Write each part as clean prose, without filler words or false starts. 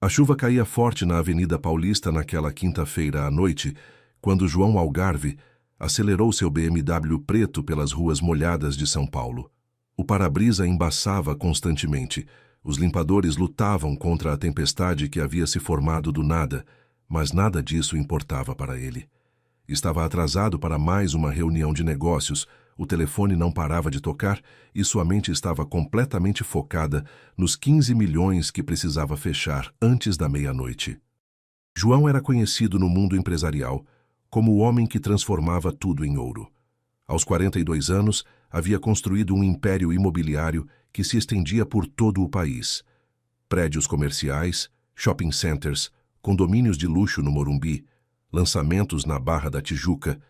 A chuva caía forte na Avenida Paulista naquela quinta-feira à noite, quando João Algarve acelerou seu BMW preto pelas ruas molhadas de São Paulo. O para-brisa embaçava constantemente. Os limpadores lutavam contra a tempestade que havia se formado do nada, mas nada disso importava para ele. Estava atrasado para mais uma reunião de negócios, o telefone não parava de tocar e sua mente estava completamente focada nos 15 milhões que precisava fechar antes da meia-noite. João era conhecido no mundo empresarial como o homem que transformava tudo em ouro. Aos 42 anos, havia construído um império imobiliário que se estendia por todo o país. Prédios comerciais, shopping centers, condomínios de luxo no Morumbi, lançamentos na Barra da Tijuca,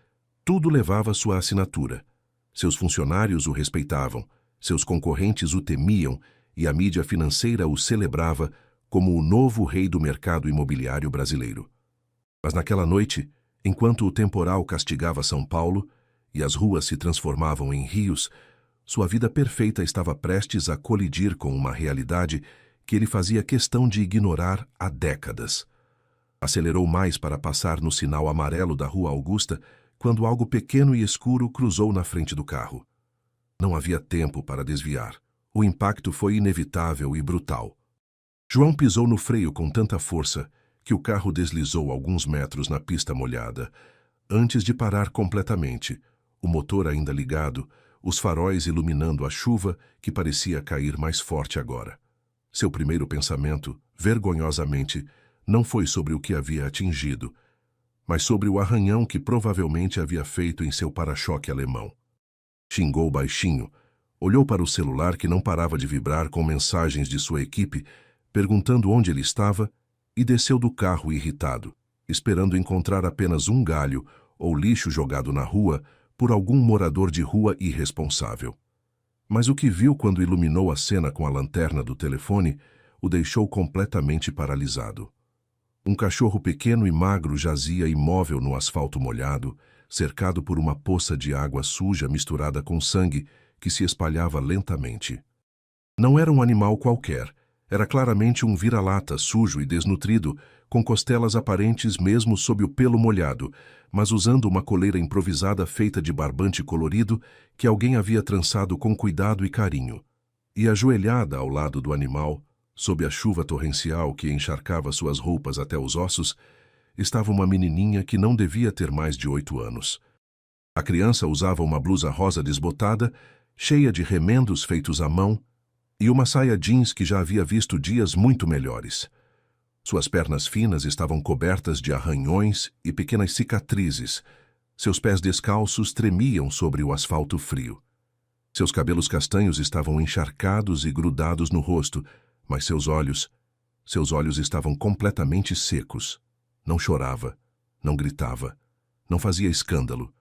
tudo levava sua assinatura. Seus funcionários o respeitavam, seus concorrentes o temiam e a mídia financeira o celebrava como o novo rei do mercado imobiliário brasileiro. Mas naquela noite, enquanto o temporal castigava São Paulo e as ruas se transformavam em rios, sua vida perfeita estava prestes a colidir com uma realidade que ele fazia questão de ignorar há décadas. Acelerou mais para passar no sinal amarelo da Rua Augusta quando algo pequeno e escuro cruzou na frente do carro. Não havia tempo para desviar. O impacto foi inevitável e brutal. João pisou no freio com tanta força que o carro deslizou alguns metros na pista molhada, antes de parar completamente, o motor ainda ligado, os faróis iluminando a chuva que parecia cair mais forte agora. Seu primeiro pensamento, vergonhosamente, não foi sobre o que havia atingido, mas sobre o arranhão que provavelmente havia feito em seu para-choque alemão. Xingou baixinho, olhou para o celular que não parava de vibrar com mensagens de sua equipe, perguntando onde ele estava, e desceu do carro irritado, esperando encontrar apenas um galho ou lixo jogado na rua por algum morador de rua irresponsável. Mas o que viu quando iluminou a cena com a lanterna do telefone o deixou completamente paralisado. Um cachorro pequeno e magro jazia imóvel no asfalto molhado, cercado por uma poça de água suja misturada com sangue que se espalhava lentamente. Não era um animal qualquer, era claramente um vira-lata sujo e desnutrido, com costelas aparentes mesmo sob o pelo molhado, mas usando uma coleira improvisada feita de barbante colorido que alguém havia trançado com cuidado e carinho. E ajoelhada ao lado do animal, sob a chuva torrencial que encharcava suas roupas até os ossos, estava uma menininha que não devia ter mais de 8 anos. A criança usava uma blusa rosa desbotada, cheia de remendos feitos à mão, e uma saia jeans que já havia visto dias muito melhores. Suas pernas finas estavam cobertas de arranhões e pequenas cicatrizes. Seus pés descalços tremiam sobre o asfalto frio. Seus cabelos castanhos estavam encharcados e grudados no rosto, mas seus olhos estavam completamente secos. Não chorava, não gritava, não fazia escândalo.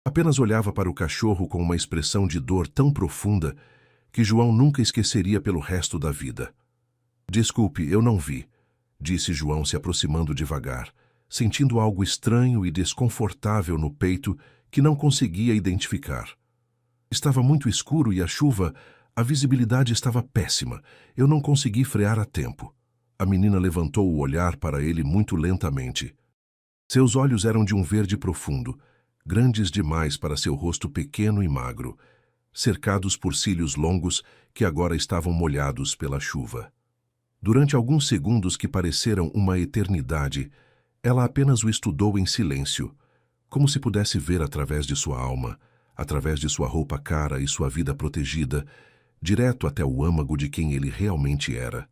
Apenas olhava para o cachorro com uma expressão de dor tão profunda que João nunca esqueceria pelo resto da vida. "Desculpe, eu não vi", disse João se aproximando devagar, sentindo algo estranho e desconfortável no peito que não conseguia identificar. Estava muito escuro e a visibilidade estava péssima. Eu não consegui frear a tempo. A menina levantou o olhar para ele muito lentamente. Seus olhos eram de um verde profundo, grandes demais para seu rosto pequeno e magro, cercados por cílios longos que agora estavam molhados pela chuva. Durante alguns segundos que pareceram uma eternidade, ela apenas o estudou em silêncio, como se pudesse ver através de sua alma, através de sua roupa cara e sua vida protegida, direto até o âmago de quem ele realmente era.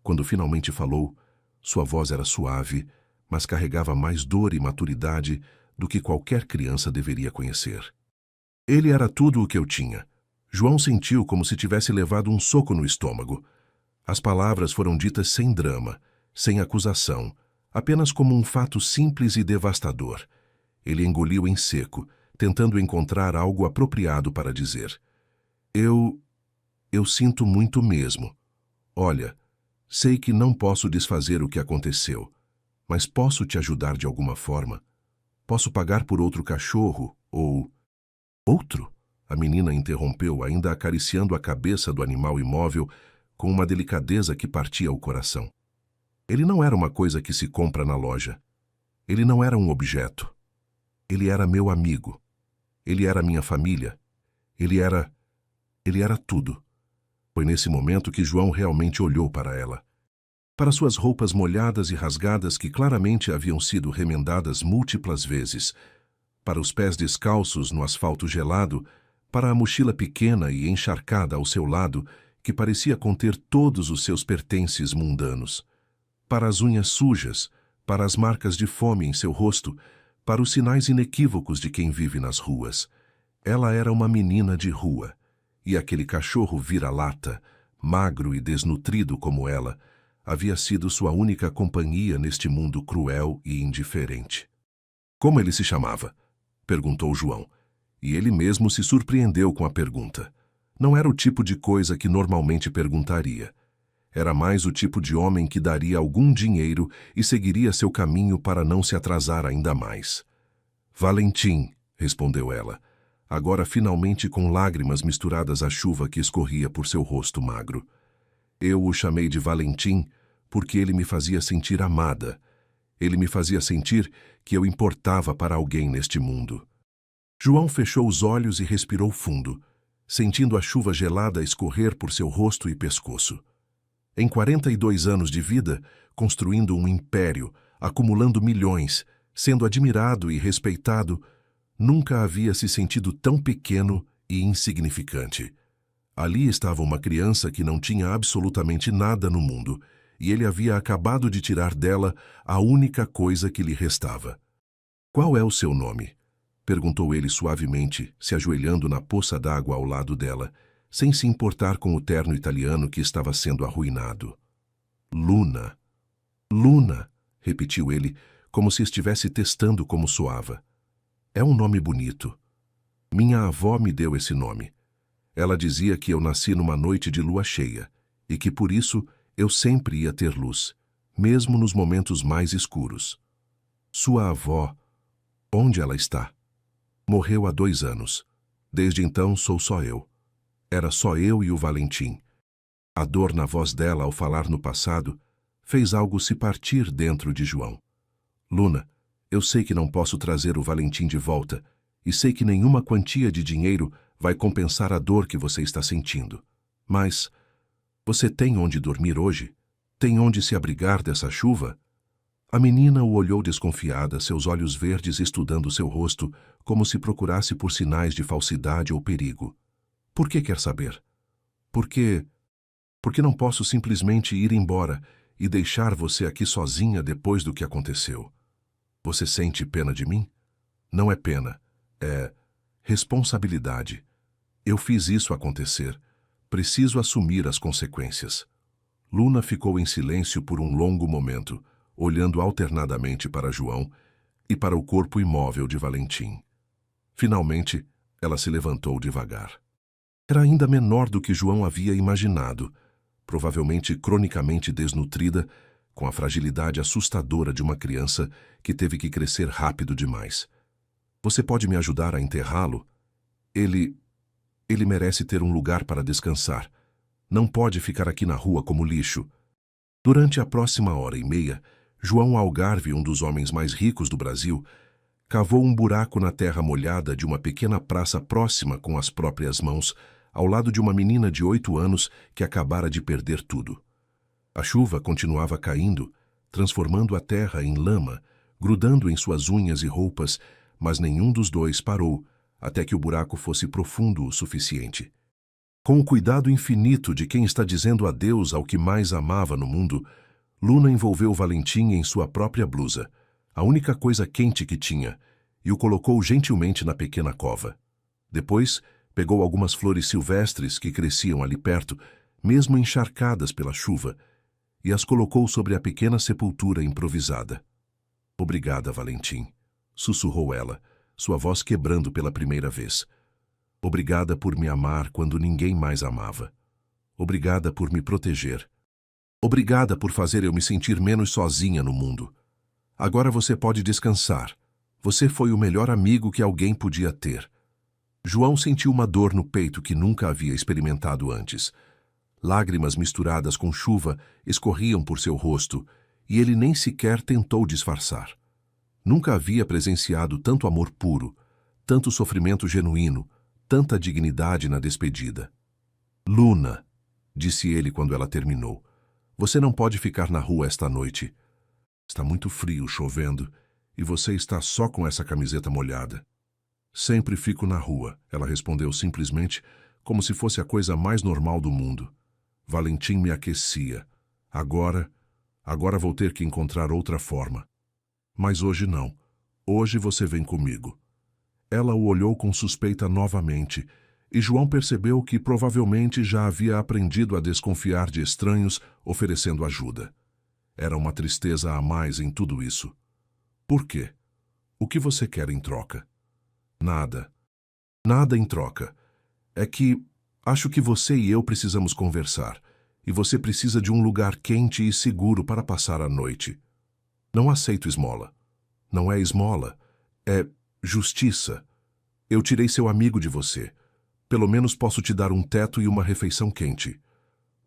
Quando finalmente falou, sua voz era suave, mas carregava mais dor e maturidade do que qualquer criança deveria conhecer. "Ele era tudo o que eu tinha." João sentiu como se tivesse levado um soco no estômago. As palavras foram ditas sem drama, sem acusação, apenas como um fato simples e devastador. Ele engoliu em seco, tentando encontrar algo apropriado para dizer. Eu sinto muito mesmo. Olha, sei que não posso desfazer o que aconteceu, mas posso te ajudar de alguma forma? Posso pagar por outro cachorro, ou... Outro? A menina interrompeu, ainda acariciando a cabeça do animal imóvel com uma delicadeza que partia o coração. Ele não era uma coisa que se compra na loja. Ele não era um objeto. Ele era meu amigo. Ele era minha família. Ele era tudo. Foi nesse momento que João realmente olhou para ela. Para suas roupas molhadas e rasgadas que claramente haviam sido remendadas múltiplas vezes, para os pés descalços no asfalto gelado, para a mochila pequena e encharcada ao seu lado, que parecia conter todos os seus pertences mundanos, para as unhas sujas, para as marcas de fome em seu rosto, para os sinais inequívocos de quem vive nas ruas. Ela era uma menina de rua, e aquele cachorro vira-lata, magro e desnutrido como ela, havia sido sua única companhia neste mundo cruel e indiferente. Como ele se chamava? Perguntou João, e ele mesmo se surpreendeu com a pergunta. Não era o tipo de coisa que normalmente perguntaria. Era mais o tipo de homem que daria algum dinheiro e seguiria seu caminho para não se atrasar ainda mais. Valentim, respondeu ela, agora finalmente com lágrimas misturadas à chuva que escorria por seu rosto magro. Eu o chamei de Valentim porque ele me fazia sentir amada. Ele me fazia sentir que eu importava para alguém neste mundo. João fechou os olhos e respirou fundo, sentindo a chuva gelada escorrer por seu rosto e pescoço. Em 42 anos de vida, construindo um império, acumulando milhões, sendo admirado e respeitado, nunca havia se sentido tão pequeno e insignificante. Ali estava uma criança que não tinha absolutamente nada no mundo, e ele havia acabado de tirar dela a única coisa que lhe restava. Qual é o seu nome? Perguntou ele suavemente, se ajoelhando na poça d'água ao lado dela, sem se importar com o terno italiano que estava sendo arruinado. Luna. Luna, repetiu ele, como se estivesse testando como soava. É um nome bonito. Minha avó me deu esse nome. Ela dizia que eu nasci numa noite de lua cheia, e que por isso eu sempre ia ter luz, mesmo nos momentos mais escuros. Sua avó, onde ela está? Morreu há 2 anos. Desde então sou só eu. Era só eu e o Valentim. A dor na voz dela ao falar no passado fez algo se partir dentro de João. Luna, eu sei que não posso trazer o Valentim de volta e sei que nenhuma quantia de dinheiro vai compensar a dor que você está sentindo. Mas você tem onde dormir hoje? Tem onde se abrigar dessa chuva? A menina o olhou desconfiada, seus olhos verdes estudando seu rosto, como se procurasse por sinais de falsidade ou perigo. Por que quer saber? Porque não posso simplesmente ir embora e deixar você aqui sozinha depois do que aconteceu. Você sente pena de mim? Não é pena, é responsabilidade. Eu fiz isso acontecer. Preciso assumir as consequências. Luna ficou em silêncio por um longo momento, olhando alternadamente para João e para o corpo imóvel de Valentim. Finalmente, ela se levantou devagar. Era ainda menor do que João havia imaginado, provavelmente cronicamente desnutrida, com a fragilidade assustadora de uma criança que teve que crescer rápido demais. Você pode me ajudar a enterrá-lo? Ele merece ter um lugar para descansar. Não pode ficar aqui na rua como lixo. Durante a próxima 1h30, João Algarve, um dos homens mais ricos do Brasil, cavou um buraco na terra molhada de uma pequena praça próxima com as próprias mãos, ao lado de uma menina de 8 anos que acabara de perder tudo. A chuva continuava caindo, transformando a terra em lama, grudando em suas unhas e roupas, mas nenhum dos dois parou, até que o buraco fosse profundo o suficiente. Com o cuidado infinito de quem está dizendo adeus ao que mais amava no mundo, Luna envolveu Valentim em sua própria blusa, a única coisa quente que tinha, e o colocou gentilmente na pequena cova. Depois, pegou algumas flores silvestres que cresciam ali perto, mesmo encharcadas pela chuva, e as colocou sobre a pequena sepultura improvisada. Obrigada, Valentim, sussurrou ela, sua voz quebrando pela primeira vez. Obrigada por me amar quando ninguém mais amava. Obrigada por me proteger. Obrigada por fazer eu me sentir menos sozinha no mundo. Agora você pode descansar. Você foi o melhor amigo que alguém podia ter. João sentiu uma dor no peito que nunca havia experimentado antes. Lágrimas misturadas com chuva escorriam por seu rosto, e ele nem sequer tentou disfarçar. Nunca havia presenciado tanto amor puro, tanto sofrimento genuíno, tanta dignidade na despedida. Luna, disse ele quando ela terminou, você não pode ficar na rua esta noite. Está muito frio, chovendo, e você está só com essa camiseta molhada. Sempre fico na rua, ela respondeu simplesmente, como se fosse a coisa mais normal do mundo. Valentim me aquecia. Agora vou ter que encontrar outra forma. Mas hoje não. Hoje você vem comigo. Ela o olhou com suspeita novamente, e João percebeu que provavelmente já havia aprendido a desconfiar de estranhos oferecendo ajuda. Era uma tristeza a mais em tudo isso. Por quê? O que você quer em troca? Nada. Nada em troca. É que acho que você e eu precisamos conversar, e você precisa de um lugar quente e seguro para passar a noite. Não aceito esmola. Não é esmola, é justiça. Eu tirei seu amigo de você. Pelo menos posso te dar um teto e uma refeição quente.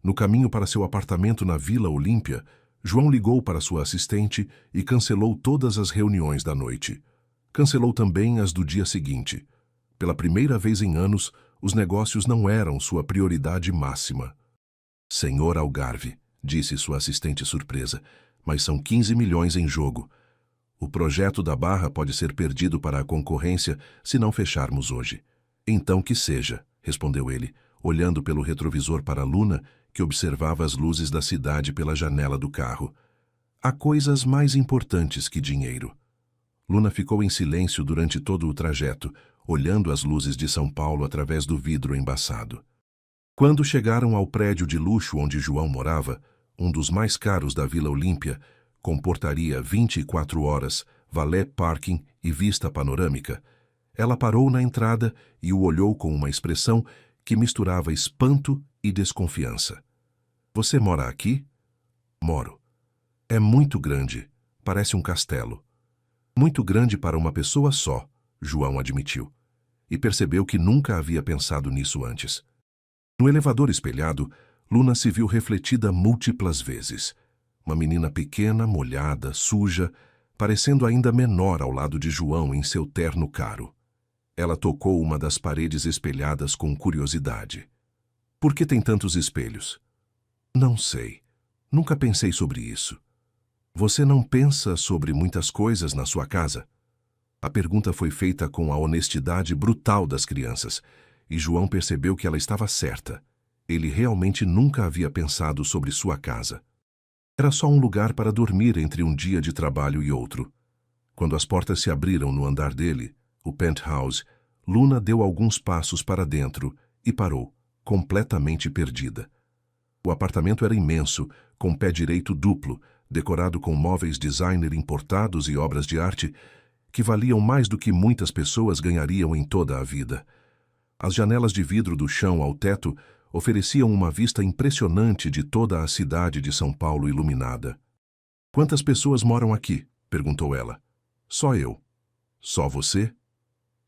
No caminho para seu apartamento na Vila Olímpia, João ligou para sua assistente e cancelou todas as reuniões da noite. Cancelou também as do dia seguinte. Pela primeira vez em anos, os negócios não eram sua prioridade máxima. Senhor Algarve, disse sua assistente surpresa, mas são 15 milhões em jogo. O projeto da Barra pode ser perdido para a concorrência se não fecharmos hoje. Então que seja, respondeu ele, olhando pelo retrovisor para Luna, que observava as luzes da cidade pela janela do carro. Há coisas mais importantes que dinheiro. Luna ficou em silêncio durante todo o trajeto, olhando as luzes de São Paulo através do vidro embaçado. Quando chegaram ao prédio de luxo onde João morava, um dos mais caros da Vila Olímpia, com portaria 24 horas, valet parking e vista panorâmica, ela parou na entrada e o olhou com uma expressão que misturava espanto e desconfiança. Você mora aqui? Moro. É muito grande, parece um castelo. Muito grande para uma pessoa só, João admitiu, e percebeu que nunca havia pensado nisso antes. No elevador espelhado, Luna se viu refletida múltiplas vezes. Uma menina pequena, molhada, suja, parecendo ainda menor ao lado de João em seu terno caro. Ela tocou uma das paredes espelhadas com curiosidade. Por que tem tantos espelhos? Não sei. Nunca pensei sobre isso. Você não pensa sobre muitas coisas na sua casa? A pergunta foi feita com a honestidade brutal das crianças, e João percebeu que ela estava certa. Ele realmente nunca havia pensado sobre sua casa. Era só um lugar para dormir entre um dia de trabalho e outro. Quando as portas se abriram no andar dele, o penthouse, Luna deu alguns passos para dentro e parou, completamente perdida. O apartamento era imenso, com pé direito duplo, decorado com móveis designer importados e obras de arte que valiam mais do que muitas pessoas ganhariam em toda a vida. As janelas de vidro do chão ao teto ofereciam uma vista impressionante de toda a cidade de São Paulo iluminada. Quantas pessoas moram aqui? Perguntou ela. Só eu. Só você?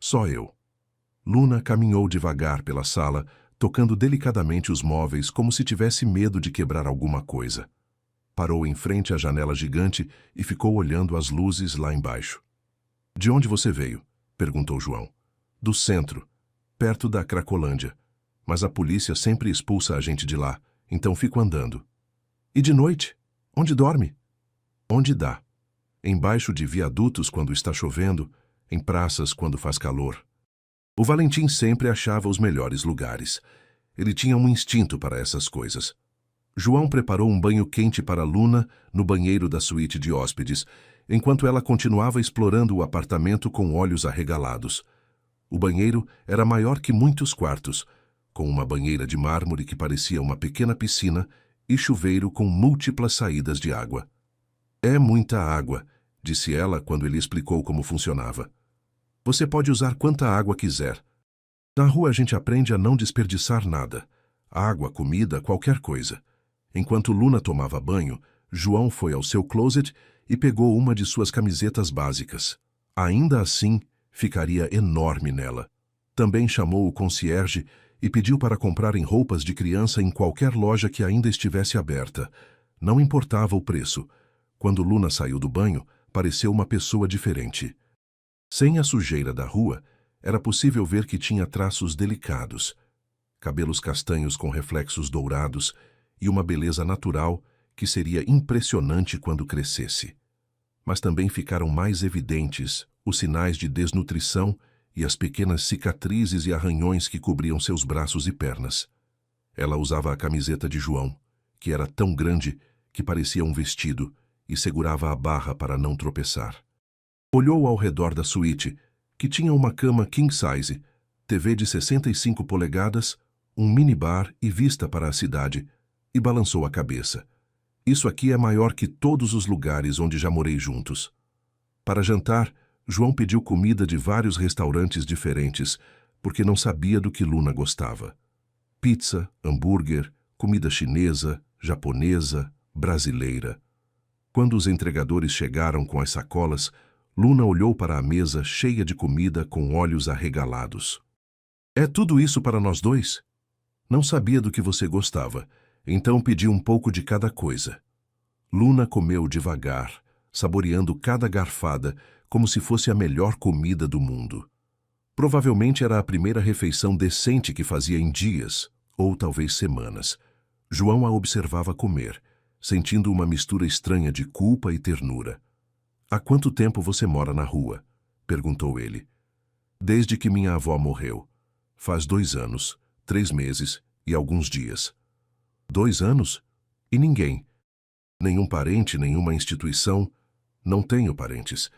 Só eu. Luna caminhou devagar pela sala, tocando delicadamente os móveis como se tivesse medo de quebrar alguma coisa. Parou em frente à janela gigante e ficou olhando as luzes lá embaixo. De onde você veio? Perguntou João. Do centro, perto da Cracolândia. Mas a polícia sempre expulsa a gente de lá, então fico andando. E de noite? Onde dorme? Onde dá. Embaixo de viadutos quando está chovendo, em praças quando faz calor. O Valentim sempre achava os melhores lugares. Ele tinha um instinto para essas coisas. João preparou um banho quente para Luna no banheiro da suíte de hóspedes, enquanto ela continuava explorando o apartamento com olhos arregalados. O banheiro era maior que muitos quartos, com uma banheira de mármore que parecia uma pequena piscina e chuveiro com múltiplas saídas de água. É muita água, disse ela quando ele explicou como funcionava. Você pode usar quanta água quiser. Na rua a gente aprende a não desperdiçar nada. Água, comida, qualquer coisa. Enquanto Luna tomava banho, João foi ao seu closet e pegou uma de suas camisetas básicas. Ainda assim, ficaria enorme nela. Também chamou o concierge e pediu para comprarem roupas de criança em qualquer loja que ainda estivesse aberta. Não importava o preço. Quando Luna saiu do banho, pareceu uma pessoa diferente. Sem a sujeira da rua, era possível ver que tinha traços delicados, cabelos castanhos com reflexos dourados e uma beleza natural que seria impressionante quando crescesse. Mas também ficaram mais evidentes os sinais de desnutrição e as pequenas cicatrizes e arranhões que cobriam seus braços e pernas. Ela usava a camiseta de João, que era tão grande que parecia um vestido, e segurava a barra para não tropeçar. Olhou ao redor da suíte, que tinha uma cama king size, TV de 65 polegadas, um minibar e vista para a cidade, e balançou a cabeça. Isso aqui é maior que todos os lugares onde já morei juntos. Para jantar, João pediu comida de vários restaurantes diferentes, porque não sabia do que Luna gostava. Pizza, hambúrguer, comida chinesa, japonesa, brasileira. Quando os entregadores chegaram com as sacolas, Luna olhou para a mesa cheia de comida com olhos arregalados. É tudo isso para nós dois? Não sabia do que você gostava, então pedi um pouco de cada coisa. Luna comeu devagar, saboreando cada garfada como se fosse a melhor comida do mundo. Provavelmente era a primeira refeição decente que fazia em dias, ou talvez semanas. João a observava comer, sentindo uma mistura estranha de culpa e ternura. Há quanto tempo você mora na rua? Perguntou ele. Desde que minha avó morreu. Faz 2 anos, 3 meses e alguns dias. 2 anos? E ninguém? Nenhum parente, nenhuma instituição? Não tenho parentes.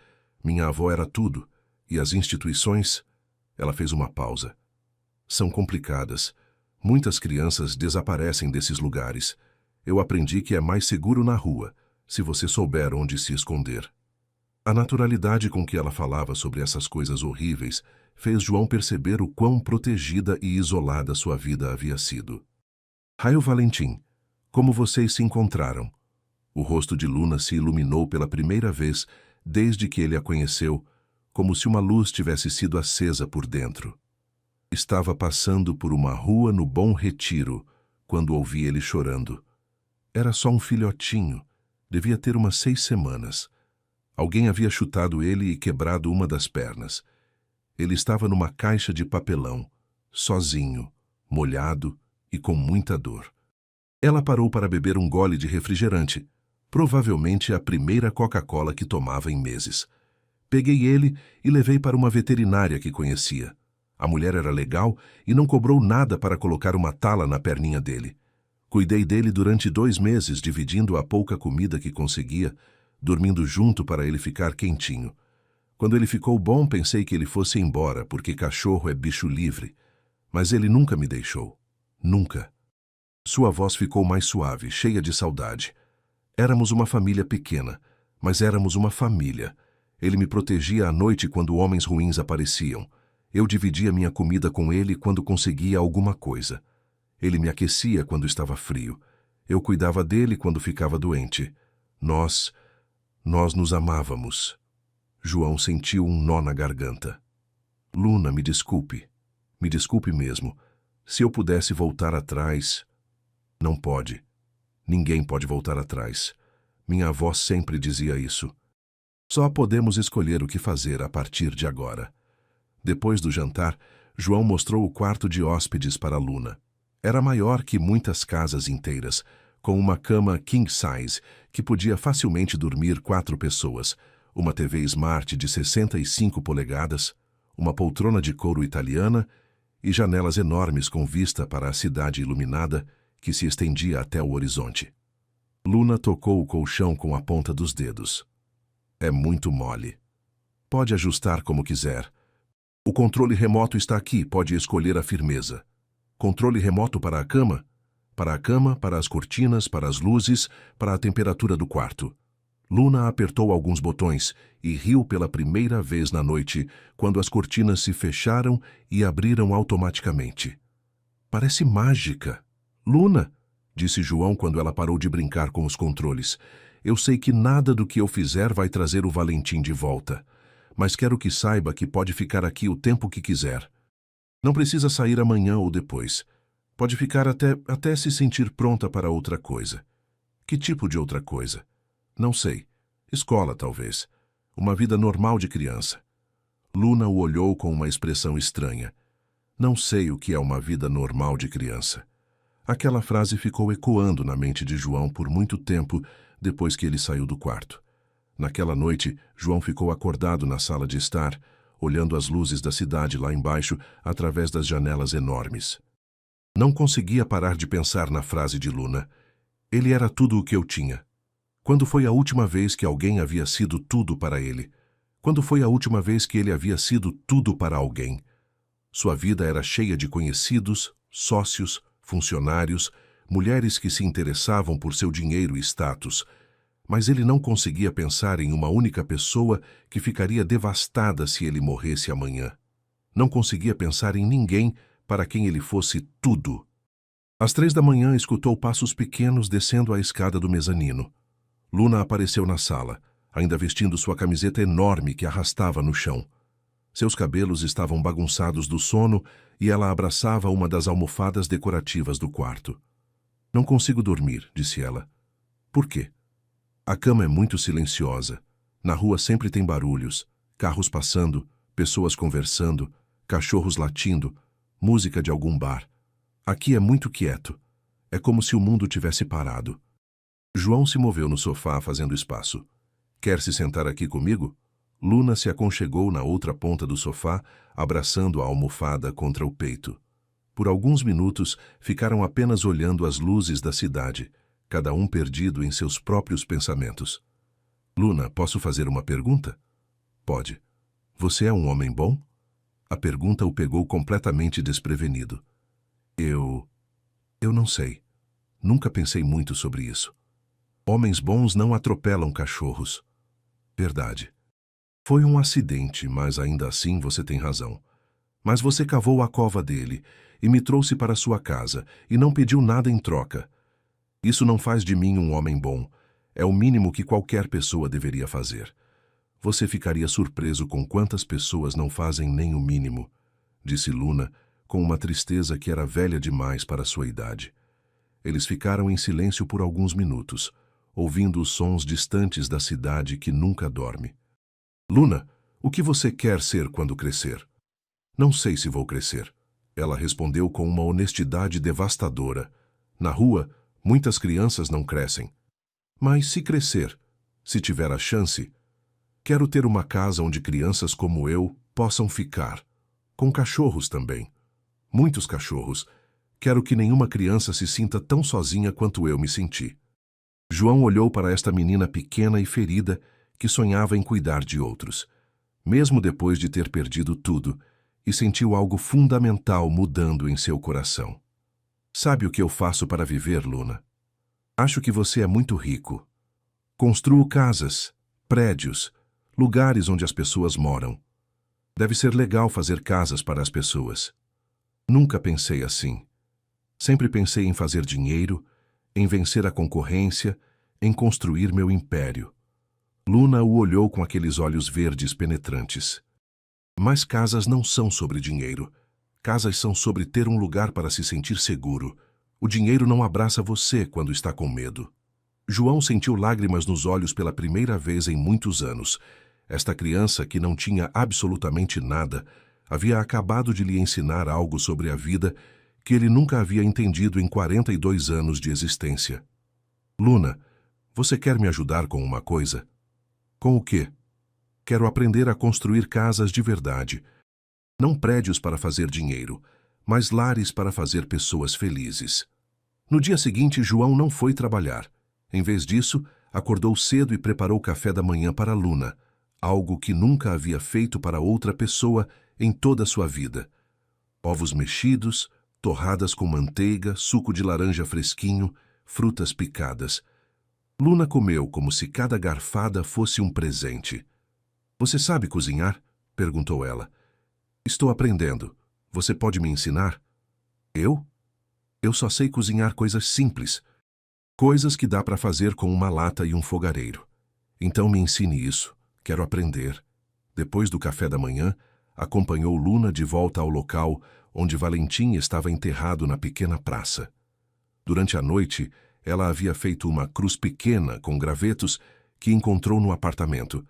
Minha avó era tudo. E as instituições? Ela fez uma pausa. São complicadas. Muitas crianças desaparecem desses lugares. Eu aprendi que é mais seguro na rua, se você souber onde se esconder. A naturalidade com que ela falava sobre essas coisas horríveis fez João perceber o quão protegida e isolada sua vida havia sido. Raio Valentim, como vocês se encontraram? O rosto de Luna se iluminou pela primeira vez desde que ele a conheceu, como se uma luz tivesse sido acesa por dentro. Estava passando por uma rua no Bom Retiro, quando ouvi ele chorando. Era só um filhotinho, devia ter umas 6 semanas. Alguém havia chutado ele e quebrado uma das pernas. Ele estava numa caixa de papelão, sozinho, molhado e com muita dor. Ela parou para beber um gole de refrigerante, provavelmente a primeira Coca-Cola que tomava em meses. Peguei ele e levei para uma veterinária que conhecia. A mulher era legal e não cobrou nada para colocar uma tala na perninha dele. Cuidei dele durante 2 meses, dividindo a pouca comida que conseguia, dormindo junto para ele ficar quentinho. Quando ele ficou bom, pensei que ele fosse embora, porque cachorro é bicho livre. Mas ele nunca me deixou. Nunca. Sua voz ficou mais suave, cheia de saudade. Éramos uma família pequena, mas éramos uma família. Ele me protegia à noite quando homens ruins apareciam. Eu dividia minha comida com ele quando conseguia alguma coisa. Ele me aquecia quando estava frio. Eu cuidava dele quando ficava doente. Nós nos amávamos. João sentiu um nó na garganta. Luna, me desculpe. Me desculpe mesmo. Se eu pudesse voltar atrás... Não pode. Ninguém pode voltar atrás. Minha avó sempre dizia isso. Só podemos escolher o que fazer a partir de agora. Depois do jantar, João mostrou o quarto de hóspedes para Luna. Era maior que muitas casas inteiras, com uma cama king size que podia facilmente dormir 4 pessoas, uma TV Smart de 65 polegadas, uma poltrona de couro italiana e janelas enormes com vista para a cidade iluminada que se estendia até o horizonte. Luna tocou o colchão com a ponta dos dedos. É muito mole. Pode ajustar como quiser. O controle remoto está aqui, pode escolher a firmeza. Controle remoto para a cama? Para a cama, para as cortinas, para as luzes, para a temperatura do quarto. Luna apertou alguns botões e riu pela primeira vez na noite, quando as cortinas se fecharam e abriram automaticamente. Parece mágica. Luna, disse João quando ela parou de brincar com os controles, eu sei que nada do que eu fizer vai trazer o Valentim de volta, mas quero que saiba que pode ficar aqui o tempo que quiser. Não precisa sair amanhã ou depois. Pode ficar até se sentir pronta para outra coisa. Que tipo de outra coisa? Não sei. Escola, talvez. Uma vida normal de criança. Luna o olhou com uma expressão estranha. Não sei o que é uma vida normal de criança. Aquela frase ficou ecoando na mente de João por muito tempo depois que ele saiu do quarto. Naquela noite, João ficou acordado na sala de estar, olhando as luzes da cidade lá embaixo através das janelas enormes. Não conseguia parar de pensar na frase de Luna. Ele era tudo o que eu tinha. Quando foi a última vez que alguém havia sido tudo para ele? Quando foi a última vez que ele havia sido tudo para alguém? Sua vida era cheia de conhecidos, sócios, funcionários, mulheres que se interessavam por seu dinheiro e status, mas ele não conseguia pensar em uma única pessoa que ficaria devastada se ele morresse amanhã. Não conseguia pensar em ninguém para quem ele fosse tudo. Às 3 da manhã, escutou passos pequenos descendo a escada do mezanino. Luna apareceu na sala, ainda vestindo sua camiseta enorme que arrastava no chão. Seus cabelos estavam bagunçados do sono e ela abraçava uma das almofadas decorativas do quarto. Não consigo dormir, disse ela. Por quê? A cama é muito silenciosa. Na rua sempre tem barulhos, carros passando, pessoas conversando, cachorros latindo, música de algum bar. Aqui é muito quieto. É como se o mundo tivesse parado. João se moveu no sofá fazendo espaço. Quer se sentar aqui comigo? Luna se aconchegou na outra ponta do sofá, abraçando a almofada contra o peito. Por alguns minutos, ficaram apenas olhando as luzes da cidade, cada um perdido em seus próprios pensamentos. Luna, posso fazer uma pergunta? Pode. Você é um homem bom? A pergunta o pegou completamente desprevenido. Eu não sei. Nunca pensei muito sobre isso. Homens bons não atropelam cachorros. Verdade. Foi um acidente, mas ainda assim você tem razão. Mas você cavou a cova dele e me trouxe para sua casa e não pediu nada em troca. Isso não faz de mim um homem bom. É o mínimo que qualquer pessoa deveria fazer. Você ficaria surpreso com quantas pessoas não fazem nem o mínimo, disse Luna, com uma tristeza que era velha demais para sua idade. Eles ficaram em silêncio por alguns minutos, ouvindo os sons distantes da cidade que nunca dorme. Luna, o que você quer ser quando crescer? Não sei se vou crescer. Ela respondeu com uma honestidade devastadora. Na rua, muitas crianças não crescem. Mas se crescer, se tiver a chance, quero ter uma casa onde crianças como eu possam ficar. Com cachorros também. Muitos cachorros. Quero que nenhuma criança se sinta tão sozinha quanto eu me senti. João olhou para esta menina pequena e ferida que sonhava em cuidar de outros, mesmo depois de ter perdido tudo, e sentiu algo fundamental mudando em seu coração. Sabe o que eu faço para viver, Luna? Acho que você é muito rico. Construo casas, prédios, lugares onde as pessoas moram. Deve ser legal fazer casas para as pessoas. Nunca pensei assim. Sempre pensei em fazer dinheiro, em vencer a concorrência, em construir meu império. Luna o olhou com aqueles olhos verdes penetrantes. Mas casas não são sobre dinheiro. Casas são sobre ter um lugar para se sentir seguro. O dinheiro não abraça você quando está com medo. João sentiu lágrimas nos olhos pela primeira vez em muitos anos. Esta criança, que não tinha absolutamente nada, havia acabado de lhe ensinar algo sobre a vida que ele nunca havia entendido em 42 anos de existência. Luna, você quer me ajudar com uma coisa? Com o quê? Quero aprender a construir casas de verdade. Não prédios para fazer dinheiro, mas lares para fazer pessoas felizes. No dia seguinte, João não foi trabalhar. Em vez disso, acordou cedo e preparou café da manhã para Luna, algo que nunca havia feito para outra pessoa em toda a sua vida. Ovos mexidos, torradas com manteiga, suco de laranja fresquinho, frutas picadas. Luna comeu como se cada garfada fosse um presente. Você sabe cozinhar? Perguntou ela. Estou aprendendo. Você pode me ensinar? Eu? Eu só sei cozinhar coisas simples. Coisas que dá para fazer com uma lata e um fogareiro. Então me ensine isso. Quero aprender. Depois do café da manhã, acompanhou Luna de volta ao local onde Valentim estava enterrado na pequena praça. Durante a noite, ela havia feito uma cruz pequena com gravetos que encontrou no apartamento,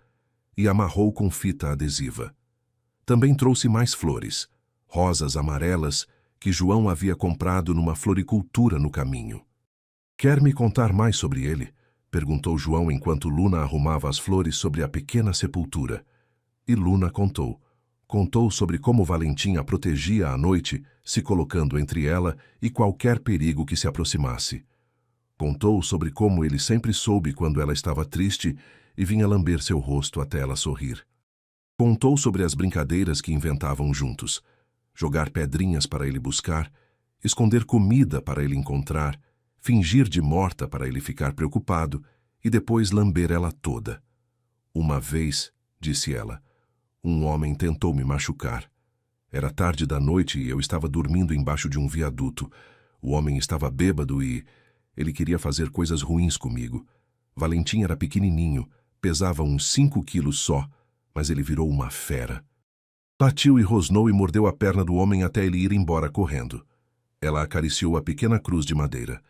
e amarrou com fita adesiva. Também trouxe mais flores, rosas amarelas, que João havia comprado numa floricultura no caminho. Quer me contar mais sobre ele? Perguntou João enquanto Luna arrumava as flores sobre a pequena sepultura. E Luna contou. Contou sobre como Valentim a protegia à noite, se colocando entre ela e qualquer perigo que se aproximasse. Contou sobre como ele sempre soube quando ela estava triste e vinha lamber seu rosto até ela sorrir. Contou sobre as brincadeiras que inventavam juntos. Jogar pedrinhas para ele buscar, esconder comida para ele encontrar, fingir de morta para ele ficar preocupado e depois lamber ela toda. Uma vez, disse ela, um homem tentou me machucar. Era tarde da noite e eu estava dormindo embaixo de um viaduto. O homem estava bêbado e ele queria fazer coisas ruins comigo. Valentim era pequenininho, pesava uns 5 quilos só, mas ele virou uma fera. Latiu e rosnou e mordeu a perna do homem até ele ir embora correndo. Ela acariciou a pequena cruz de madeira.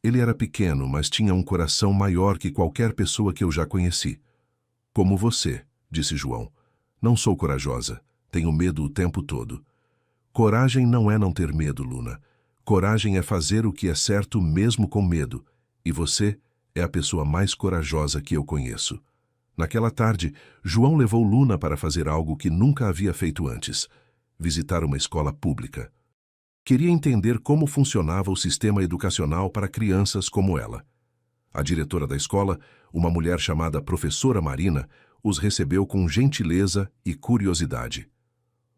Ele era pequeno, mas tinha um coração maior que qualquer pessoa que eu já conheci. Como você, disse João. Não sou corajosa. Tenho medo o tempo todo. Coragem não é não ter medo, Luna. Coragem é fazer o que é certo mesmo com medo. E você é a pessoa mais corajosa que eu conheço. Naquela tarde, João levou Luna para fazer algo que nunca havia feito antes: visitar uma escola pública. Queria entender como funcionava o sistema educacional para crianças como ela. A diretora da escola, uma mulher chamada Professora Marina, os recebeu com gentileza e curiosidade.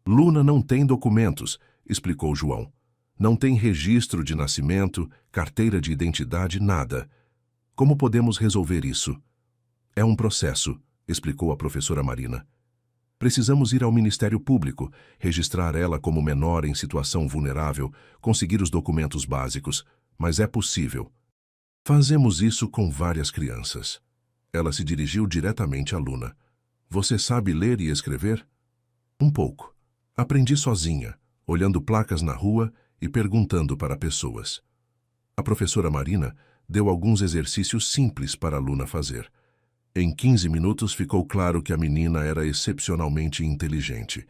Luna não tem documentos, explicou João. Não tem registro de nascimento, carteira de identidade, nada. Como podemos resolver isso? É um processo, explicou a professora Marina. Precisamos ir ao Ministério Público, registrar ela como menor em situação vulnerável, conseguir os documentos básicos, mas é possível. Fazemos isso com várias crianças. Ela se dirigiu diretamente a Luna. Você sabe ler e escrever? Um pouco. Aprendi sozinha, olhando placas na rua e perguntando para pessoas. A professora Marina deu alguns exercícios simples para a Luna fazer. Em 15 minutos ficou claro que a menina era excepcionalmente inteligente.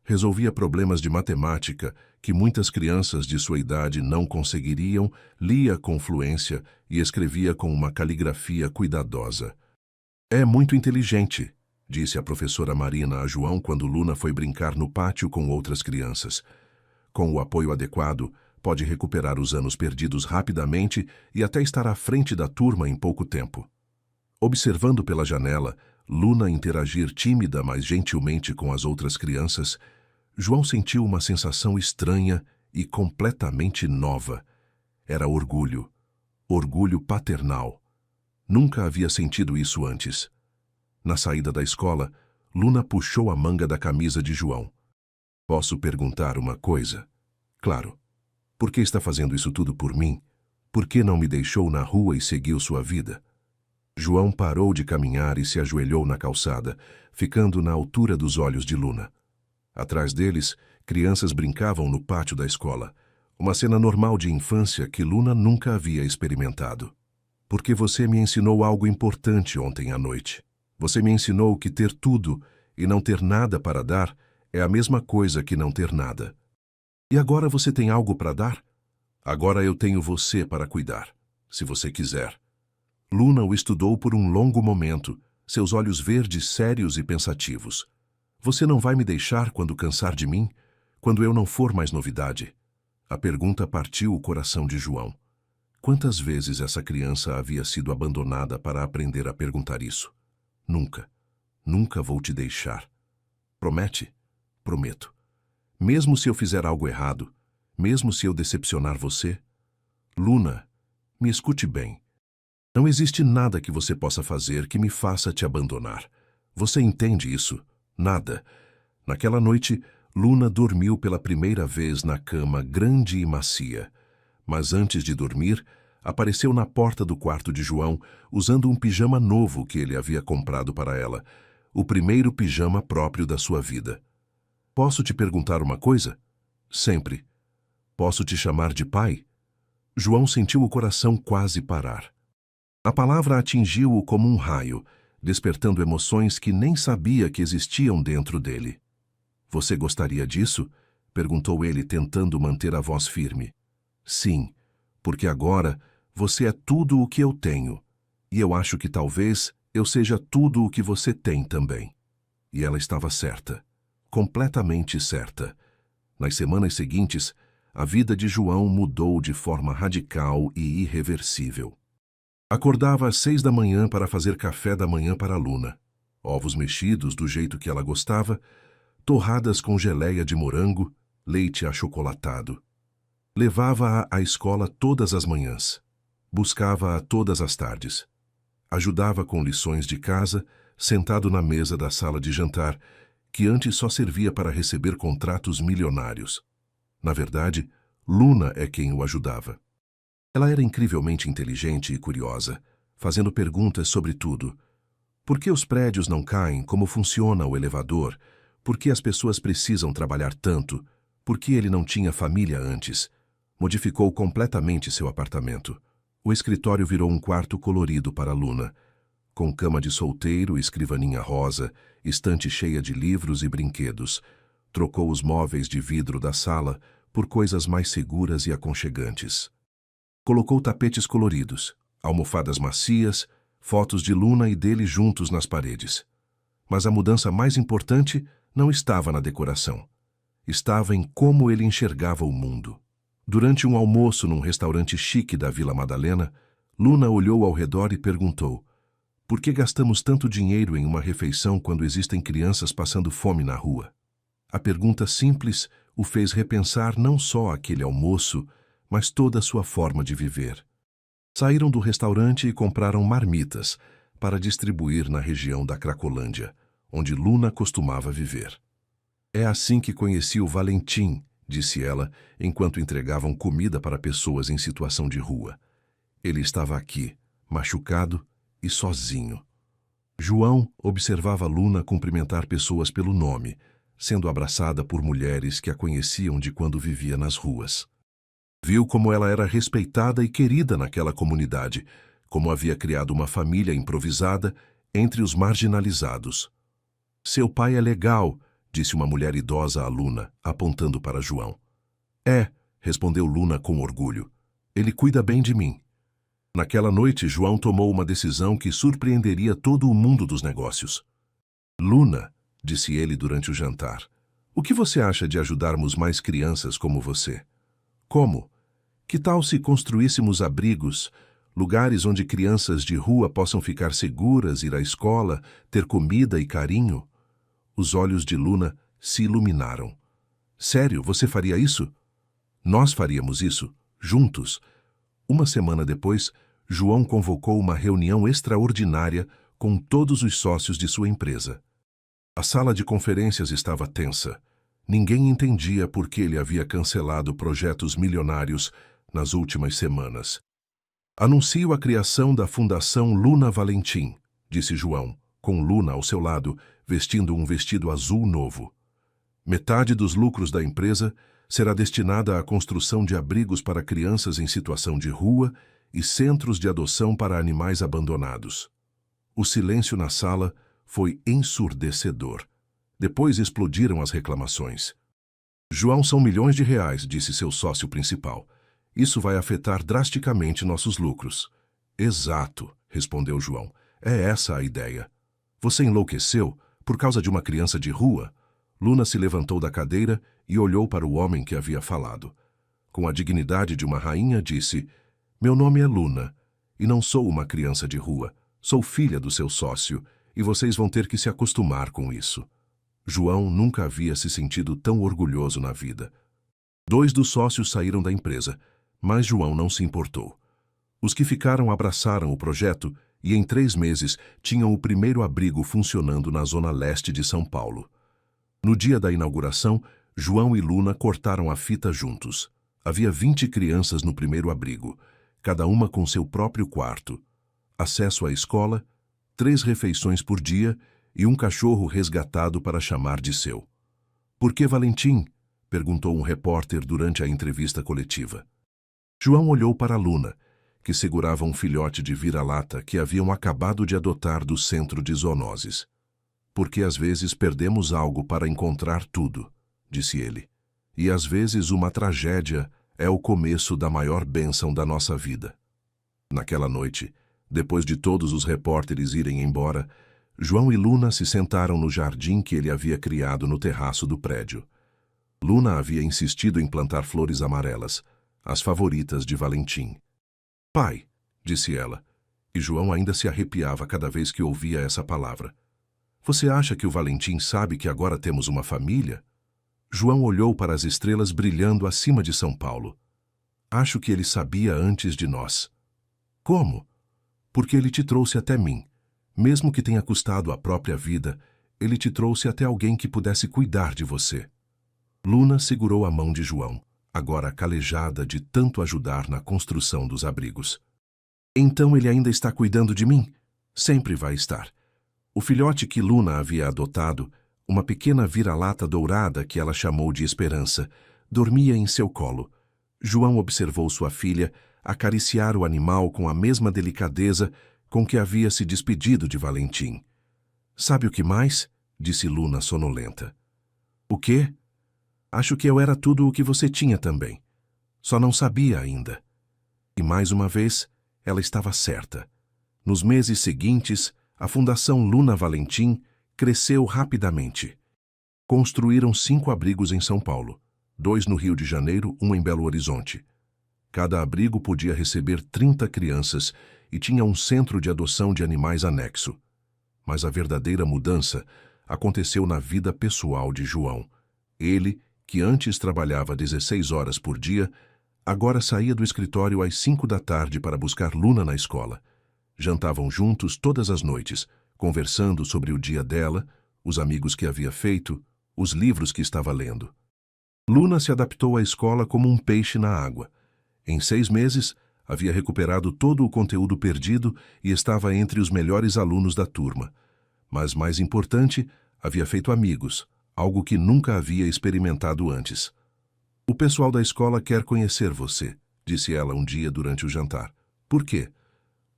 Resolvia problemas de matemática que muitas crianças de sua idade não conseguiriam, lia com fluência e escrevia com uma caligrafia cuidadosa. É muito inteligente, disse a professora Marina a João quando Luna foi brincar no pátio com outras crianças. Com o apoio adequado, pode recuperar os anos perdidos rapidamente e até estar à frente da turma em pouco tempo. Observando pela janela, Luna interagir tímida, mas gentilmente com as outras crianças, João sentiu uma sensação estranha e completamente nova. Era orgulho. Orgulho paternal. Nunca havia sentido isso antes. Na saída da escola, Luna puxou a manga da camisa de João. Posso perguntar uma coisa? Claro. Por que está fazendo isso tudo por mim? Por que não me deixou na rua e seguiu sua vida? João parou de caminhar e se ajoelhou na calçada, ficando na altura dos olhos de Luna. Atrás deles, crianças brincavam no pátio da escola, uma cena normal de infância que Luna nunca havia experimentado. Porque você me ensinou algo importante ontem à noite. Você me ensinou que ter tudo e não ter nada para dar é a mesma coisa que não ter nada. E agora você tem algo para dar? Agora eu tenho você para cuidar, se você quiser. Luna o estudou por um longo momento, seus olhos verdes sérios e pensativos. Você não vai me deixar quando cansar de mim? Quando eu não for mais novidade? A pergunta partiu o coração de João. Quantas vezes essa criança havia sido abandonada para aprender a perguntar isso? Nunca. Nunca vou te deixar. Promete? Prometo. Mesmo se eu fizer algo errado, mesmo se eu decepcionar você? Luna, me escute bem. Não existe nada que você possa fazer que me faça te abandonar. Você entende isso? Nada. Naquela noite, Luna dormiu pela primeira vez na cama grande e macia. Mas antes de dormir, apareceu na porta do quarto de João, usando um pijama novo que ele havia comprado para ela, o primeiro pijama próprio da sua vida. Posso te perguntar uma coisa? Sempre. Posso te chamar de pai? João sentiu o coração quase parar. A palavra atingiu-o como um raio, despertando emoções que nem sabia que existiam dentro dele. Você gostaria disso? Perguntou ele, tentando manter a voz firme. Sim, porque agora você é tudo o que eu tenho, e eu acho que talvez eu seja tudo o que você tem também. E ela estava certa, completamente certa. Nas semanas seguintes, a vida de João mudou de forma radical e irreversível. Acordava às 6 da manhã para fazer café da manhã para Luna. Ovos mexidos do jeito que ela gostava, torradas com geleia de morango, leite achocolatado. Levava-a à escola todas as manhãs. Buscava-a todas as tardes. Ajudava com lições de casa, sentado na mesa da sala de jantar, que antes só servia para receber contratos milionários. Na verdade, Luna é quem o ajudava. Ela era incrivelmente inteligente e curiosa, fazendo perguntas sobre tudo. Por que os prédios não caem? Como funciona o elevador? Por que as pessoas precisam trabalhar tanto? Por que ele não tinha família antes? Modificou completamente seu apartamento. O escritório virou um quarto colorido para Luna, com cama de solteiro, escrivaninha rosa, estante cheia de livros e brinquedos. Trocou os móveis de vidro da sala por coisas mais seguras e aconchegantes. Colocou tapetes coloridos, almofadas macias, fotos de Luna e dele juntos nas paredes. Mas a mudança mais importante não estava na decoração. Estava em como ele enxergava o mundo. Durante um almoço num restaurante chique da Vila Madalena, Luna olhou ao redor e perguntou: por que gastamos tanto dinheiro em uma refeição quando existem crianças passando fome na rua? A pergunta simples o fez repensar não só aquele almoço, mas toda a sua forma de viver. Saíram do restaurante e compraram marmitas para distribuir na região da Cracolândia, onde Luna costumava viver. É assim que conheci o Valentim, disse ela, enquanto entregavam comida para pessoas em situação de rua. Ele estava aqui, machucado e sozinho. João observava Luna cumprimentar pessoas pelo nome, sendo abraçada por mulheres que a conheciam de quando vivia nas ruas. Viu como ela era respeitada e querida naquela comunidade, como havia criado uma família improvisada entre os marginalizados. Seu pai é legal, disse uma mulher idosa a Luna, apontando para João. É, respondeu Luna com orgulho. Ele cuida bem de mim. Naquela noite, João tomou uma decisão que surpreenderia todo o mundo dos negócios. Luna, disse ele durante o jantar, o que você acha de ajudarmos mais crianças como você? Como? Que tal se construíssemos abrigos, lugares onde crianças de rua possam ficar seguras, ir à escola, ter comida e carinho? Os olhos de Luna se iluminaram. Sério, você faria isso? Nós faríamos isso, juntos. Uma semana depois, João convocou uma reunião extraordinária com todos os sócios de sua empresa. A sala de conferências estava tensa. Ninguém entendia por que ele havia cancelado projetos milionários nas últimas semanas. Anuncio a criação da Fundação Luna Valentim, disse João, com Luna ao seu lado, vestindo um vestido azul novo. Metade dos lucros da empresa será destinada à construção de abrigos para crianças em situação de rua e centros de adoção para animais abandonados. O silêncio na sala foi ensurdecedor. Depois explodiram as reclamações. João, são milhões de reais, disse seu sócio principal. Isso vai afetar drasticamente nossos lucros. Exato, respondeu João. É essa a ideia. Você enlouqueceu por causa de uma criança de rua? Luna se levantou da cadeira e olhou para o homem que havia falado. Com a dignidade de uma rainha, disse: meu nome é Luna, e não sou uma criança de rua. Sou filha do seu sócio, e vocês vão ter que se acostumar com isso. João nunca havia se sentido tão orgulhoso na vida. 2 dos sócios saíram da empresa, mas João não se importou. Os que ficaram abraçaram o projeto e em 3 meses tinham o primeiro abrigo funcionando na zona leste de São Paulo. No dia da inauguração, João e Luna cortaram a fita juntos. Havia 20 crianças no primeiro abrigo, cada uma com seu próprio quarto, acesso à escola, 3 refeições por dia e um cachorro resgatado para chamar de seu. Por que Valentim? Perguntou um repórter durante a entrevista coletiva. João olhou para Luna, que segurava um filhote de vira-lata que haviam acabado de adotar do centro de zoonoses. Porque às vezes perdemos algo para encontrar tudo, disse ele. E às vezes uma tragédia é o começo da maior bênção da nossa vida. Naquela noite, depois de todos os repórteres irem embora, João e Luna se sentaram no jardim que ele havia criado no terraço do prédio. Luna havia insistido em plantar flores amarelas, as favoritas de Valentim. Pai, disse ela, e João ainda se arrepiava cada vez que ouvia essa palavra. Você acha que o Valentim sabe que agora temos uma família? João olhou para as estrelas brilhando acima de São Paulo. Acho que ele sabia antes de nós. Como? Porque ele te trouxe até mim. Mesmo que tenha custado a própria vida, ele te trouxe até alguém que pudesse cuidar de você. Luna segurou a mão de João, agora calejada de tanto ajudar na construção dos abrigos. Então ele ainda está cuidando de mim? Sempre vai estar. O filhote que Luna havia adotado, uma pequena vira-lata dourada que ela chamou de Esperança, dormia em seu colo. João observou sua filha acariciar o animal com a mesma delicadeza com que havia se despedido de Valentim. Sabe o que mais? Disse Luna sonolenta. O quê? Acho que eu era tudo o que você tinha também. Só não sabia ainda. E mais uma vez, ela estava certa. Nos meses seguintes, a Fundação Luna Valentim cresceu rapidamente. Construíram 5 abrigos em São Paulo, 2 no Rio de Janeiro, 1 em Belo Horizonte. Cada abrigo podia receber 30 crianças e tinha um centro de adoção de animais anexo. Mas a verdadeira mudança aconteceu na vida pessoal de João. Ele, que antes trabalhava 16 horas por dia, agora saía do escritório às 5 da tarde para buscar Luna na escola. Jantavam juntos todas as noites, conversando sobre o dia dela, os amigos que havia feito, os livros que estava lendo. Luna se adaptou à escola como um peixe na água. Em 6 meses, havia recuperado todo o conteúdo perdido e estava entre os melhores alunos da turma. Mas, mais importante, havia feito amigos, algo que nunca havia experimentado antes. O pessoal da escola quer conhecer você, disse ela um dia durante o jantar. Por quê?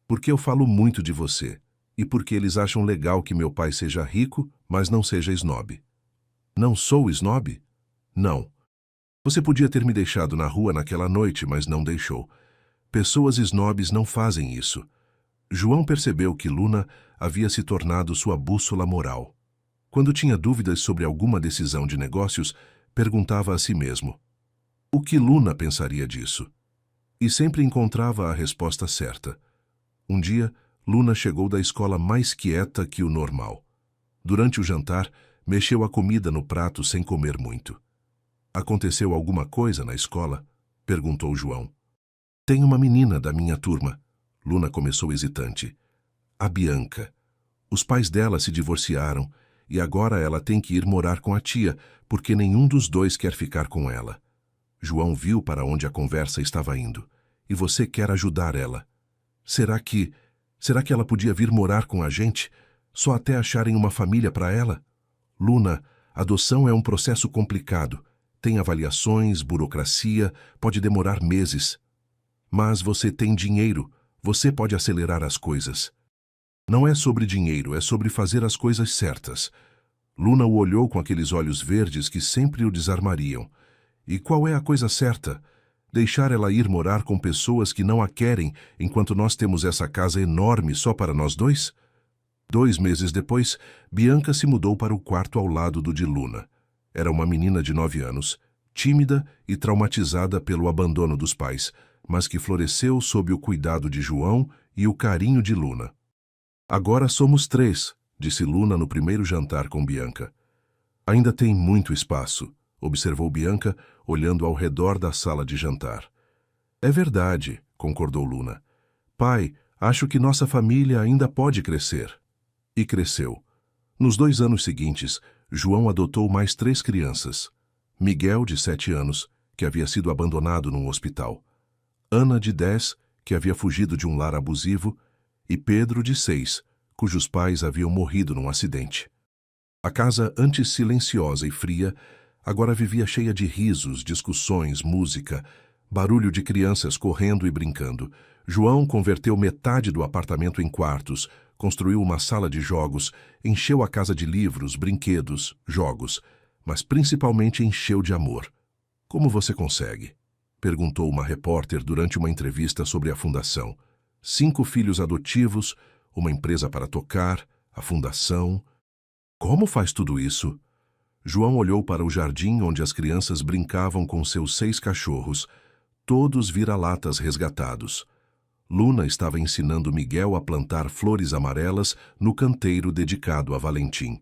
Porque eu falo muito de você, e porque eles acham legal que meu pai seja rico, mas não seja snob. Não sou snob? Não. Você podia ter me deixado na rua naquela noite, mas não deixou. Pessoas snobs não fazem isso. João percebeu que Luna havia se tornado sua bússola moral. Quando tinha dúvidas sobre alguma decisão de negócios, perguntava a si mesmo: o que Luna pensaria disso? E sempre encontrava a resposta certa. Um dia, Luna chegou da escola mais quieta que o normal. Durante o jantar, mexeu a comida no prato sem comer muito. Aconteceu alguma coisa na escola? Perguntou João. Tem uma menina da minha turma. Luna começou hesitante. A Bianca. Os pais dela se divorciaram e agora ela tem que ir morar com a tia, porque nenhum dos dois quer ficar com ela. João viu para onde a conversa estava indo. E você quer ajudar ela. Será que ela podia vir morar com a gente, só até acharem uma família para ela? Luna, adoção é um processo complicado. Tem avaliações, burocracia, pode demorar meses. Mas você tem dinheiro, você pode acelerar as coisas. Não é sobre dinheiro, é sobre fazer as coisas certas. Luna o olhou com aqueles olhos verdes que sempre o desarmariam. E qual é a coisa certa? Deixar ela ir morar com pessoas que não a querem, enquanto nós temos essa casa enorme só para nós dois? 2 meses depois, Bianca se mudou para o quarto ao lado do de Luna. Era uma menina de 9 anos, tímida e traumatizada pelo abandono dos pais, mas que floresceu sob o cuidado de João e o carinho de Luna. Agora somos 3, disse Luna no primeiro jantar com Bianca. Ainda tem muito espaço, observou Bianca, olhando ao redor da sala de jantar. É verdade, concordou Luna. Pai, acho que nossa família ainda pode crescer. E cresceu. Nos 2 anos seguintes, João adotou mais 3 crianças. Miguel, de 7 anos, que havia sido abandonado num hospital. Ana, de 10, que havia fugido de um lar abusivo. E Pedro, de 6, cujos pais haviam morrido num acidente. A casa, antes silenciosa e fria, agora vivia cheia de risos, discussões, música, barulho de crianças correndo e brincando, João converteu metade do apartamento em quartos, construiu uma sala de jogos, encheu a casa de livros, brinquedos, jogos, mas principalmente encheu de amor. Como você consegue? Perguntou uma repórter durante uma entrevista sobre a fundação. 5 filhos adotivos, uma empresa para tocar, a fundação. Como faz tudo isso? João olhou para o jardim onde as crianças brincavam com seus 6 cachorros, todos vira-latas resgatados. Luna estava ensinando Miguel a plantar flores amarelas no canteiro dedicado a Valentim.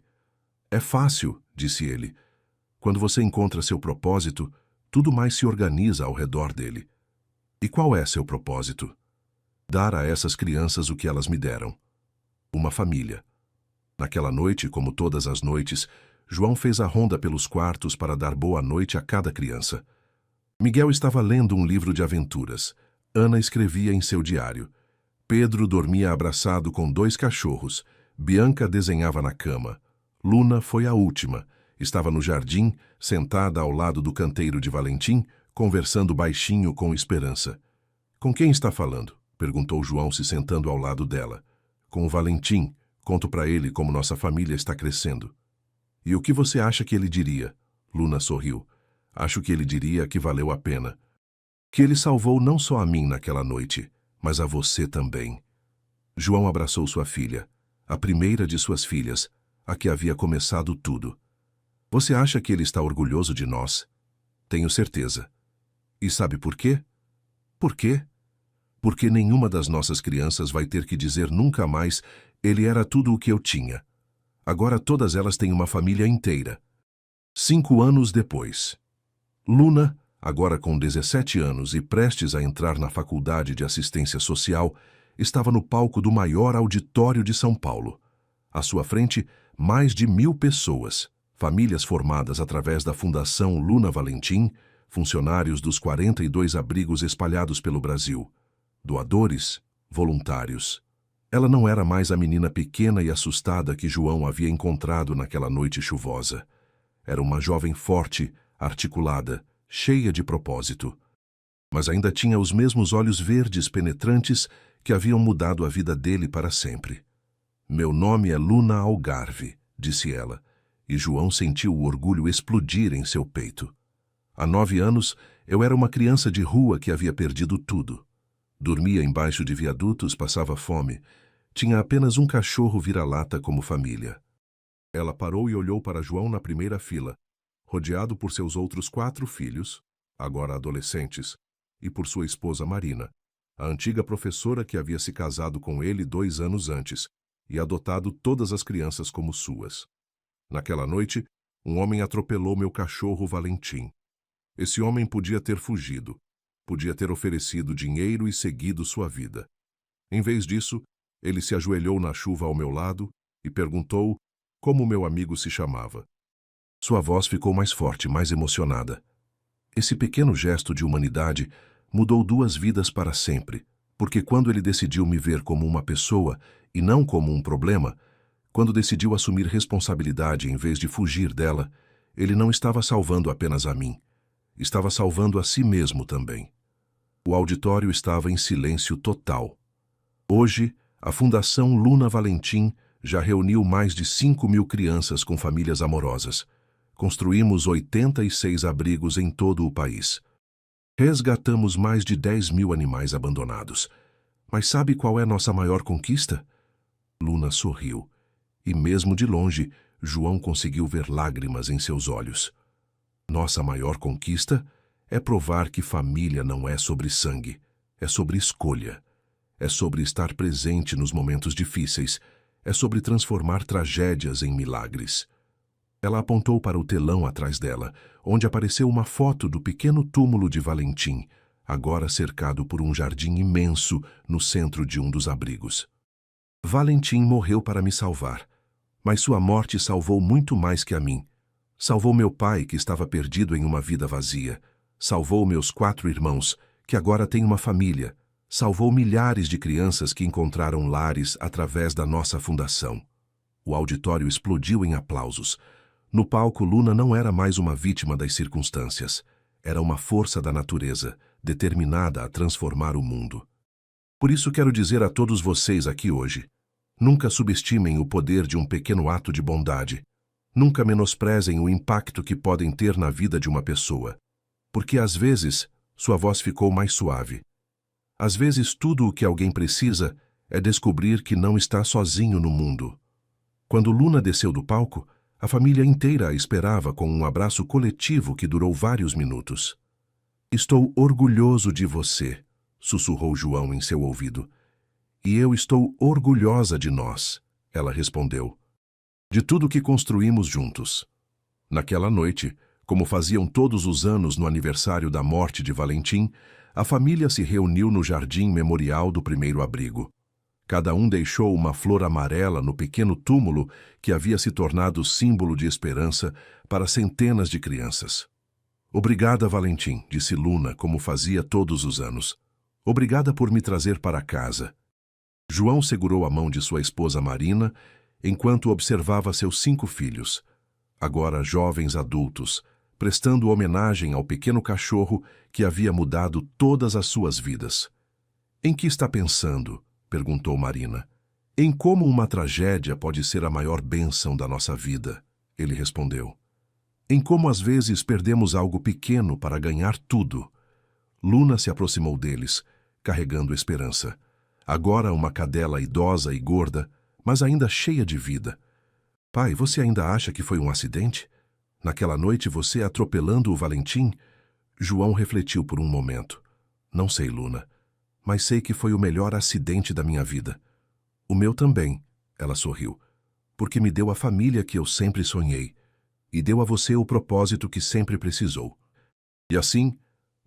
É fácil, disse ele. Quando você encontra seu propósito, tudo mais se organiza ao redor dele. E qual é seu propósito? Dar a essas crianças o que elas me deram. Uma família. Naquela noite, como todas as noites, João fez a ronda pelos quartos para dar boa noite a cada criança. Miguel estava lendo um livro de aventuras. Ana escrevia em seu diário. Pedro dormia abraçado com 2 cachorros. Bianca desenhava na cama. Luna foi a última. Estava no jardim, sentada ao lado do canteiro de Valentim, conversando baixinho com Esperança. Com quem está falando? Perguntou João, se sentando ao lado dela. Com o Valentim. Conto para ele como nossa família está crescendo. E o que você acha que ele diria? Luna sorriu. Acho que ele diria que valeu a pena. Que ele salvou não só a mim naquela noite, mas a você também. João abraçou sua filha, a primeira de suas filhas, a que havia começado tudo. Você acha que ele está orgulhoso de nós? Tenho certeza. E sabe por quê? Por quê? Porque nenhuma das nossas crianças vai ter que dizer nunca mais: ele era tudo o que eu tinha. Agora todas elas têm uma família inteira. 5 anos depois. Luna, agora com 17 anos e prestes a entrar na faculdade de assistência social, estava no palco do maior auditório de São Paulo. À sua frente, mais de 1000 pessoas, famílias formadas através da Fundação Luna Valentim, funcionários dos 42 abrigos espalhados pelo Brasil, doadores, voluntários. Ela não era mais a menina pequena e assustada que João havia encontrado naquela noite chuvosa. Era uma jovem forte, articulada, cheia de propósito. Mas ainda tinha os mesmos olhos verdes penetrantes que haviam mudado a vida dele para sempre. Meu nome é Luna Algarve, disse ela, e João sentiu o orgulho explodir em seu peito. Há 9 anos, eu era uma criança de rua que havia perdido tudo. Dormia embaixo de viadutos, passava fome. Tinha apenas um cachorro vira-lata como família. Ela parou e olhou para João na primeira fila, rodeado por seus outros 4 filhos, agora adolescentes, e por sua esposa Marina, a antiga professora que havia se casado com ele 2 anos antes e adotado todas as crianças como suas. Naquela noite, um homem atropelou meu cachorro Valentim. Esse homem podia ter fugido, podia ter oferecido dinheiro e seguido sua vida. Em vez disso, ele se ajoelhou na chuva ao meu lado e perguntou como meu amigo se chamava. Sua voz ficou mais forte, mais emocionada. Esse pequeno gesto de humanidade mudou 2 vidas para sempre, porque quando ele decidiu me ver como uma pessoa e não como um problema, quando decidiu assumir responsabilidade em vez de fugir dela, ele não estava salvando apenas a mim, estava salvando a si mesmo também. O auditório estava em silêncio total. Hoje, a Fundação Luna Valentim já reuniu mais de 5.000 crianças com famílias amorosas. Construímos 86 abrigos em todo o país. Resgatamos mais de 10.000 animais abandonados. Mas sabe qual é nossa maior conquista? Luna sorriu, e mesmo de longe, João conseguiu ver lágrimas em seus olhos. Nossa maior conquista é provar que família não é sobre sangue, é sobre escolha. É sobre estar presente nos momentos difíceis, é sobre transformar tragédias em milagres. Ela apontou para o telão atrás dela, onde apareceu uma foto do pequeno túmulo de Valentim, agora cercado por um jardim imenso no centro de um dos abrigos. Valentim morreu para me salvar, mas sua morte salvou muito mais que a mim. Salvou meu pai, que estava perdido em uma vida vazia. Salvou meus 4 irmãos, que agora têm uma família. Salvou milhares de crianças que encontraram lares através da nossa fundação. O auditório explodiu em aplausos. No palco, Luna não era mais uma vítima das circunstâncias. Era uma força da natureza, determinada a transformar o mundo. Por isso quero dizer a todos vocês aqui hoje: nunca subestimem o poder de um pequeno ato de bondade. Nunca menosprezem o impacto que podem ter na vida de uma pessoa. Porque às vezes, sua voz ficou mais suave. Às vezes tudo o que alguém precisa é descobrir que não está sozinho no mundo. Quando Luna desceu do palco, a família inteira a esperava com um abraço coletivo que durou vários minutos. "Estou orgulhoso de você", sussurrou João em seu ouvido. "E eu estou orgulhosa de nós", ela respondeu. "De tudo que construímos juntos." Naquela noite, como faziam todos os anos no aniversário da morte de Valentim, a família se reuniu no jardim memorial do primeiro abrigo. Cada um deixou uma flor amarela no pequeno túmulo que havia se tornado símbolo de esperança para centenas de crianças. "Obrigada, Valentim", disse Luna, como fazia todos os anos. "Obrigada por me trazer para casa." João segurou a mão de sua esposa Marina enquanto observava seus 5 filhos, agora jovens adultos, prestando homenagem ao pequeno cachorro que havia mudado todas as suas vidas. "Em que está pensando?", perguntou Marina. "Em como uma tragédia pode ser a maior bênção da nossa vida", ele respondeu. "Em como às vezes perdemos algo pequeno para ganhar tudo." Luna se aproximou deles, carregando esperança. Agora uma cadela idosa e gorda, mas ainda cheia de vida. "Pai, você ainda acha que foi um acidente? Naquela noite você atropelando o Valentim?" João refletiu por um momento. "Não sei, Luna, mas sei que foi o melhor acidente da minha vida." "O meu também", ela sorriu, "porque me deu a família que eu sempre sonhei, e deu a você o propósito que sempre precisou." E assim,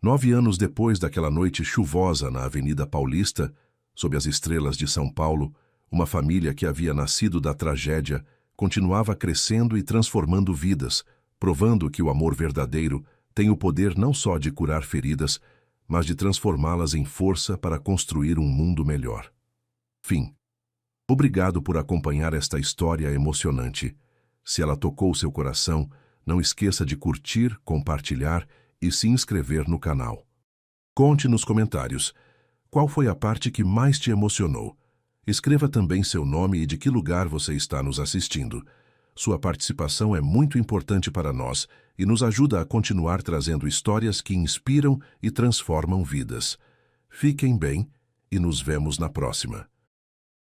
9 anos depois daquela noite chuvosa na Avenida Paulista, sob as estrelas de São Paulo, uma família que havia nascido da tragédia continuava crescendo e transformando vidas, provando que o amor verdadeiro tem o poder não só de curar feridas, mas de transformá-las em força para construir um mundo melhor. Fim. Obrigado por acompanhar esta história emocionante. Se ela tocou seu coração, não esqueça de curtir, compartilhar e se inscrever no canal. Conte nos comentários qual foi a parte que mais te emocionou. Escreva também seu nome e de que lugar você está nos assistindo. Sua participação é muito importante para nós e nos ajuda a continuar trazendo histórias que inspiram e transformam vidas. Fiquem bem e nos vemos na próxima.